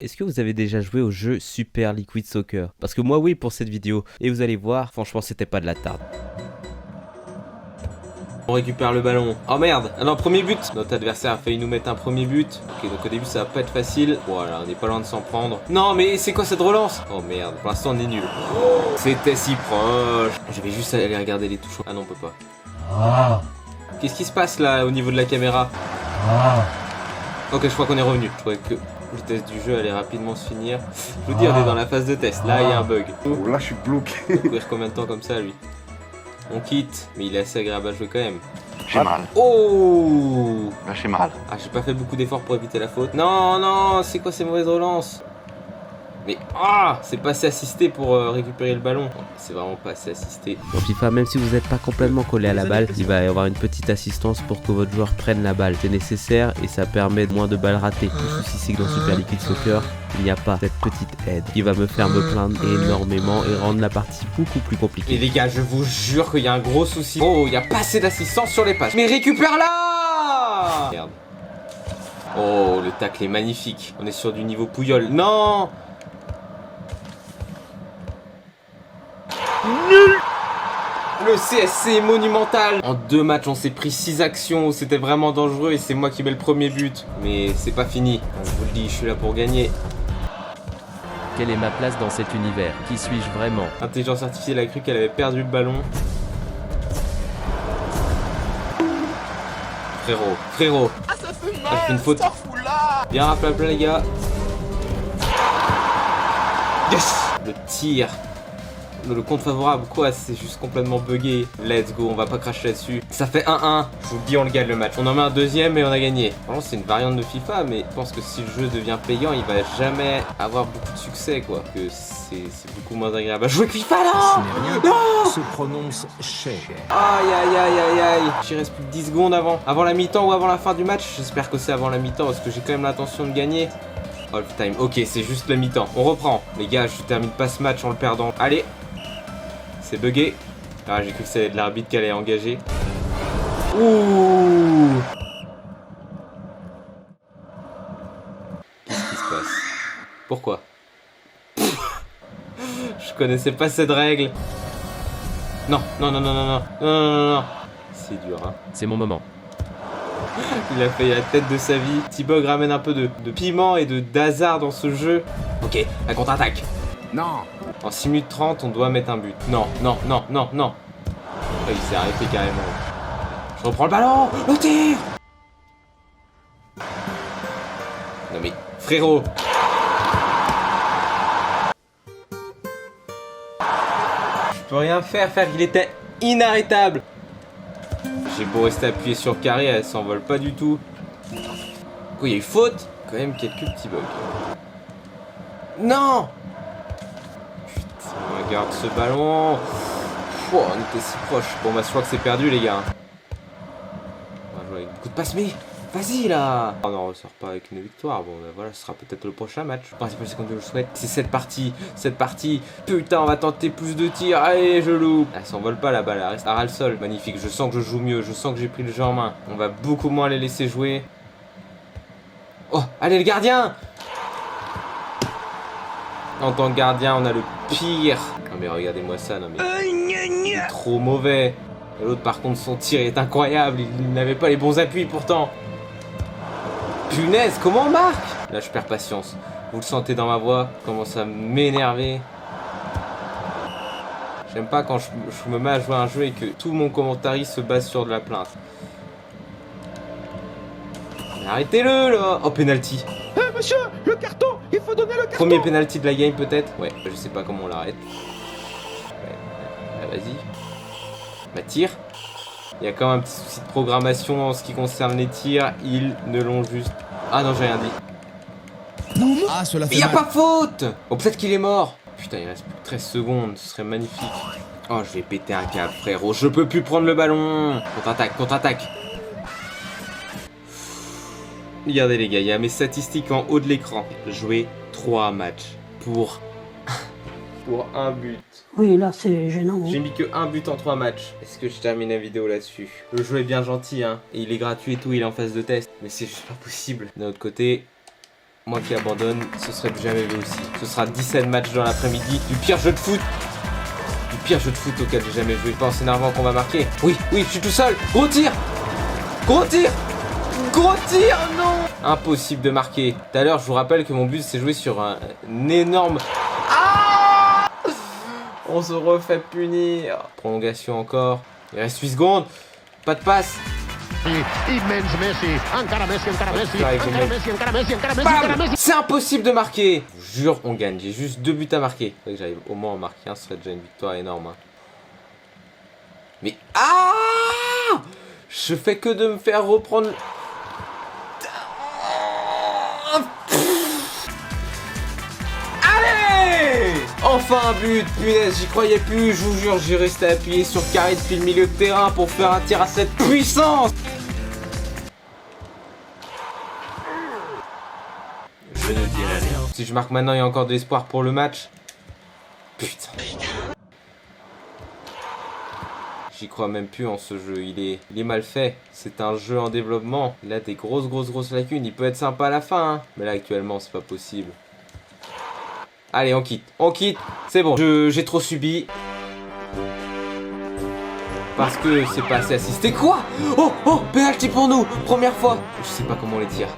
Est-ce que vous avez déjà joué au jeu Super Liquid Soccer? Parce que moi oui pour cette vidéo, et vous allez voir, franchement c'était pas de la tarde. On récupère le ballon. Oh merde! Ah non, premier but! Notre adversaire a failli nous mettre un premier but. Ok, donc au début ça va pas être facile. Voilà, on est pas loin de s'en prendre. Non mais c'est quoi cette relance? Oh merde, pour l'instant on est nul. C'était si proche. Je vais juste aller regarder les touches. Ah non, on peut pas. Qu'est-ce qui se passe là au niveau de la caméra? Ok, je crois qu'on est revenu. Je croyais que le test du jeu allait rapidement se finir. Je vous dis, on est dans la phase de test. Là, il y a un bug. Oh, là, je suis bloqué. Il va courir combien de temps comme ça, lui? On quitte, mais il est assez agréable à jouer quand même. J'ai mal. Oh! Là, j'ai mal. Ah, j'ai pas fait beaucoup d'efforts pour éviter la faute. Non, non, c'est quoi ces mauvaises relances? Mais c'est pas assez assisté pour récupérer le ballon. C'est vraiment pas assez assisté. Dans FIFA, même si vous n'êtes pas complètement collé à la balle, il va y avoir une petite assistance pour que votre joueur prenne la balle. C'est nécessaire et ça permet moins de balles ratées. Le souci, c'est que dans Super Liquid Soccer, il n'y a pas cette petite aide qui va me faire me plaindre énormément et rendre la partie beaucoup plus compliquée. Et les gars, je vous jure qu'il y a un gros souci. Oh, il n'y a pas assez d'assistance sur les passes. Mais récupère-la! Merde. Oh, le tacle est magnifique. On est sur du niveau Pouyol. Non! Nul! Le CSC est monumental. En 2 matchs, on s'est pris 6 actions où c'était vraiment dangereux et c'est moi qui mets le premier but. Mais c'est pas fini. Je vous le dis, je suis là pour gagner. Quelle est ma place dans cet univers? Qui suis-je vraiment? Intelligence artificielle a cru qu'elle avait perdu le ballon. Frérot. Ah, ça fait Ah, je fais une mal, faute. ça fout là. Bien rappelé les gars. Yes! Le tir. Le compte favorable, quoi, c'est juste complètement buggé. Let's go, on va pas cracher là-dessus. Ça fait 1-1. Je vous le dis, on le gagne le match. On en met un deuxième et on a gagné. Vraiment, c'est une variante de FIFA, mais je pense que si le jeu devient payant, il va jamais avoir beaucoup de succès, quoi. Que c'est beaucoup moins agréable à jouer que FIFA là. Non! Se prononce cher. Aïe. J'y reste plus de 10 secondes avant la mi-temps ou avant la fin du match. J'espère que c'est avant la mi-temps parce que j'ai quand même l'intention de gagner. Half time. Ok, c'est juste la mi-temps. On reprend. Les gars, je termine pas ce match en le perdant. Allez. C'est bugué. Ah, j'ai cru que c'était de l'arbitre qui allait engager. Ouh! Qu'est-ce qui se passe? Pourquoi? Je connaissais pas cette règle. Non. C'est dur, hein. C'est mon moment. Il a fait la tête de sa vie. T-Bug ramène un peu de piment et de hasard dans ce jeu. Ok, la contre-attaque. Non. En 6 minutes 30, on doit mettre un but. Non. Il s'est arrêté carrément. Je reprends le ballon. Le tir. Non mais, frérot. Je peux rien faire, il était inarrêtable. J'ai beau rester appuyé sur le carré, elle s'envole pas du tout. Il y a eu faute. Quand même quelques petits bugs. Non. On regarde ce ballon. On était si proche. Bon bah je crois que c'est perdu les gars. On va jouer avec beaucoup de passes, mais vas-y là. Oh non, on ressort pas avec une victoire. Bon bah voilà, ce sera peut-être le prochain match. Le principal c'est qu'on je le souhaite. C'est cette partie. Putain, on va tenter plus de tirs. Allez, je loupe. Elle s'envole pas la balle, elle reste à ras le sol. Magnifique, je sens que je joue mieux. Je sens que j'ai pris le jeu en main. On va beaucoup moins les laisser jouer. Oh, allez le gardien. En tant que gardien, on a le pire. Non mais regardez-moi ça, non mais... Il est trop mauvais. Et l'autre par contre, son tir est incroyable. Il n'avait pas les bons appuis pourtant. Punaise, comment on marque? Là, je perds patience. Vous le sentez dans ma voix, je commence à m'énerver. J'aime pas quand je me mets à jouer à un jeu et que tout mon commentary se base sur de la plainte. Mais arrêtez-le là. Oh, penalty. Monsieur, le carton. Il faut donner le carton. Premier penalty de la game peut-être. Ouais, je sais pas comment on l'arrête. Vas-y. Bah tire. Il y a quand même un petit souci de programmation en ce qui concerne les tirs. Ils ne l'ont juste... Ah non, j'ai rien dit. Ah, cela Mais fait y a mal. pas faute. Oh, peut-être qu'il est mort. Putain, il reste plus que 13 secondes. Ce serait magnifique. Oh, je vais péter un câble, frérot. Je peux plus prendre le ballon. Contre-attaque. Regardez les gars, il y a mes statistiques en haut de l'écran. Jouer 3 matchs pour un but. Oui, là, c'est gênant. J'ai mis que un but en 3 matchs. Est-ce que je termine la vidéo là-dessus? Le jeu est bien gentil, hein. Et il est gratuit et tout, il est en phase de test. Mais c'est juste pas possible. D'un autre côté, Moi qui abandonne, ce serait plus jamais vu aussi. Ce sera 17 matchs dans l'après-midi, du pire jeu de foot. Du pire jeu de foot auquel j'ai jamais joué. Pas en s'énervant qu'on va marquer. Oui, oui, je suis tout seul. Gros tir. Gros tir. Gros tir, non. Impossible de marquer. Tout à l'heure, je vous rappelle que mon but s'est joué sur un énorme... Ah, on se refait punir. Prolongation encore. Il reste 8 secondes. Pas de passe. Immens Messi. Encara Messi, encara Messi. Encara Messi, encara Messi, encara Messi, encara Messi. C'est impossible de marquer. Je vous jure, on gagne. J'ai juste 2 buts à marquer. Faudrait que j'arrive au moins à en marquer un. Ce serait déjà une victoire énorme. Hein. Mais... Ah, je fais que de me faire reprendre... Allez! Enfin un but, punaise, j'y croyais plus, je vous jure, j'ai resté appuyé sur carré depuis le milieu de terrain pour faire un tir à cette puissance. Je ne dirai rien. Si je marque maintenant, il y a encore de l'espoir pour le match. Putain. J'y crois même plus en ce jeu, il est mal fait. C'est un jeu en développement. Il a des grosses lacunes. Il peut être sympa à la fin, hein. Mais là actuellement c'est pas possible. Allez, on quitte, c'est bon. J'ai trop subi. Parce que c'est pas assez assisté. Quoi? Oh, penalty pour nous, première fois. Je sais pas comment on les tire.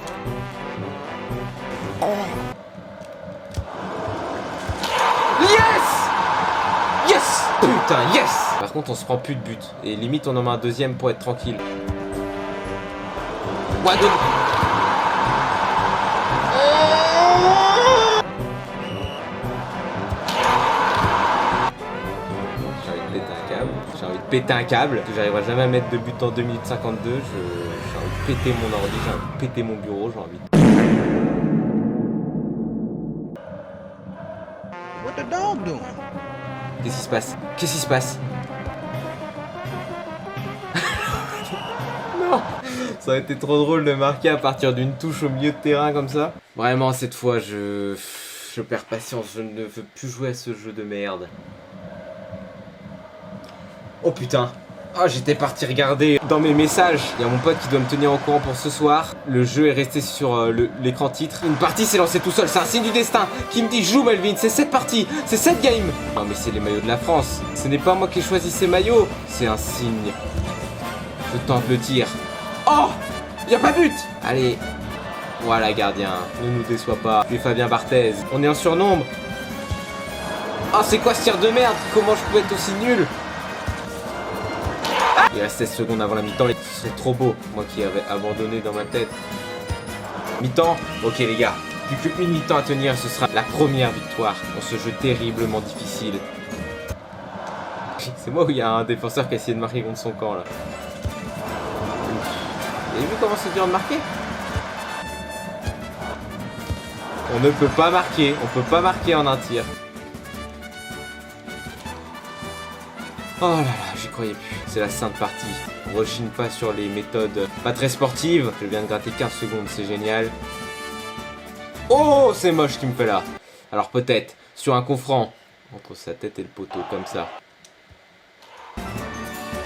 Yes! Putain, yes! Par contre, on se prend plus de but. Et limite, on en met un deuxième pour être tranquille. J'ai envie de péter un câble. J'arriverai jamais à mettre de but en 2 minutes 52. J'ai envie de péter mon ordi, j'ai envie de péter mon bureau, j'ai envie de... What the dog doing? Qu'est-ce qui se passe? Qu'est-ce qui se passe? Non! Ça aurait été trop drôle de marquer à partir d'une touche au milieu de terrain comme ça. Vraiment, cette fois, je perds patience. Je ne veux plus jouer à ce jeu de merde. Oh putain! Oh, j'étais parti regarder dans mes messages. Il y a mon pote qui doit me tenir au courant pour ce soir. Le jeu est resté sur l'écran titre. Une partie s'est lancée tout seul. C'est un signe du destin qui me dit joue Melvin. C'est cette partie. C'est cette game. Non mais c'est les maillots de la France. Ce n'est pas moi qui ai choisi ces maillots. C'est un signe. Je tente le tir. Oh! Y a pas but! Allez. Voilà gardien. Ne nous déçois pas. Tu es Fabien Barthez. On est en surnombre. Oh c'est quoi ce tir de merde? Comment je peux être aussi nul? Il reste 16 secondes avant la mi-temps, ce serait trop beau, moi qui avais abandonné dans ma tête. Mi-temps, ok les gars, plus qu'une mi-temps à tenir, ce sera la première victoire dans ce jeu terriblement difficile. C'est moi où il y a un défenseur qui a essayé de marquer contre son camp là. Vous avez vu comment c'est dur de marquer? On ne peut pas marquer en un tir. Oh là là, j'y croyais plus. C'est la sainte partie. On rechigne pas sur les méthodes pas très sportives. Je viens de gratter 15 secondes, c'est génial. Oh, c'est moche ce qu'il me fait là. Alors peut-être, sur un coup franc, entre sa tête et le poteau, comme ça.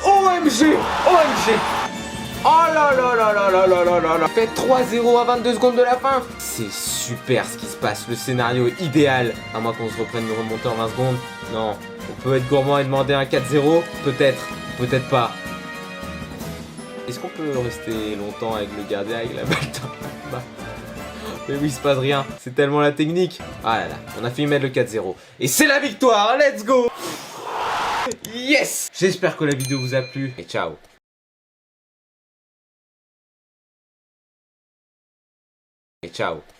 OMG! OMG! Oh là là là là là là là là là. Fait 3-0 à 22 secondes de la fin. C'est super ce qui se passe. Le scénario est idéal. À moins qu'on se reprenne de remonter en 20 secondes. Non. On peut être gourmand et demander un 4-0. Peut-être. Peut-être pas. Est-ce qu'on peut rester longtemps avec le gardien avec la balle dans la main? Mais oui, il se passe rien. C'est tellement la technique. Ah là là. On a fini mettre le 4-0. Et c'est la victoire. Let's go. Yes. J'espère que la vidéo vous a plu. Et ciao. Et ciao.